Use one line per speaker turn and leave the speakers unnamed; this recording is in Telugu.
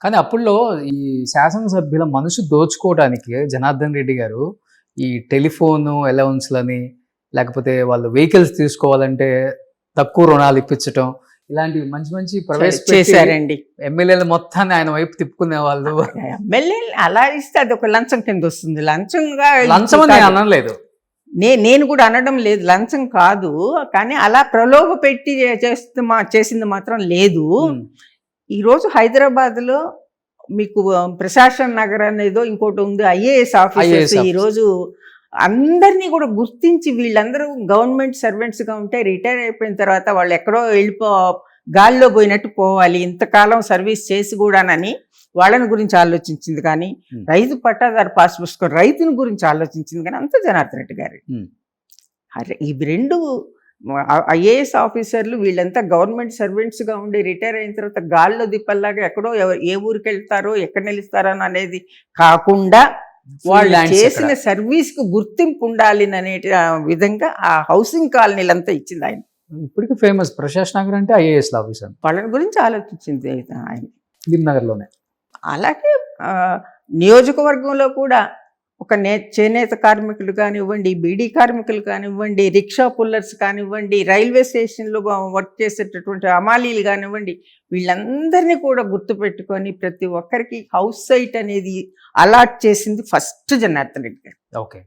కానీ అప్పుడులో ఈ శాసనసభ్యుల మనసు దోచుకోవడానికి జనార్దన్ రెడ్డి గారు ఈ టెలిఫోను అలౌన్స్‌లని, లేకపోతే వాళ్ళు వెహికల్స్ తీసుకోవాలంటే తక్కువ రుణాలు ఇప్పించటం, ఇలాంటివి మంచి మంచి ప్రవేశపెట్టి
చేశారండి.
ఎమ్మెల్యేలు మొత్తాన్ని ఆయన వైపు తిప్పుకునేవాళ్ళు.
ఎమ్మెల్యే అలా ఇస్తే అది ఒక లంచం కింద వస్తుంది. లంచంగా
లంచం అని నేను అనలేదు.
నేను కూడా అనడం లేదు, లంచం కాదు. కానీ అలా ప్రలోభ పెట్టి చేసింది మాత్రం లేదు. ఈరోజు హైదరాబాద్లో మీకు ప్రశాసన్ నగర్ అనేదో ఇంకోటి ఉంది, ఐఏఎస్ ఆఫీసర్స్ ఈరోజు అందరినీ కూడా గుర్తించి వీళ్ళందరూ గవర్నమెంట్ సర్వెంట్స్గా ఉంటే రిటైర్ అయిపోయిన తర్వాత వాళ్ళు ఎక్కడో గాల్లో పోయినట్టు పోవాలి, ఇంతకాలం సర్వీస్ చేసి కూడానని వాళ్ళని గురించి ఆలోచించింది. కానీ రైతు పట్టాదారు పాస్ పుస్తకం రైతుని గురించి ఆలోచించింది కానీ అంత జనార్దన్ రెడ్డి గారు. ఇవి రెండు ఐఏఎస్ ఆఫీసర్లు వీళ్ళంతా గవర్నమెంట్ సర్వెంట్స్గా ఉండి రిటైర్ అయిన తర్వాత గాల్లో దిప్పల్లాగా ఎక్కడో ఏ ఊరికి వెళ్తారో ఎక్కడ నిలుస్తారో అనేది కాకుండా వాళ్ళు చేసిన సర్వీస్కి గుర్తింపు ఉండాలి అనే విధంగా ఆ హౌసింగ్ కాలనీలంతా ఇచ్చింది ఆయన.
ఇప్పటికీ ఫేమస్ ప్రశాసన్ నగర్ అంటే ఐఏఎస్ ఆఫీసర్,
వాళ్ళని గురించి ఆలోచించింది ఆయన
గిరినగర్లోనే.
అలాగే నియోజకవర్గంలో కూడా ఒక చేనేత కార్మికులు కానివ్వండి, బీడీ కార్మికులు కానివ్వండి, రిక్షా పుల్లర్స్ కానివ్వండి, రైల్వే స్టేషన్లో వర్క్ చేసేటటువంటి అమాలీలు కానివ్వండి, వీళ్ళందరినీ కూడా గుర్తుపెట్టుకొని ప్రతి ఒక్కరికి హౌస్ సైట్ అనేది అలాట్ చేసింది ఫస్ట్ జనార్దన్ రెడ్డి గారు.
ఓకే.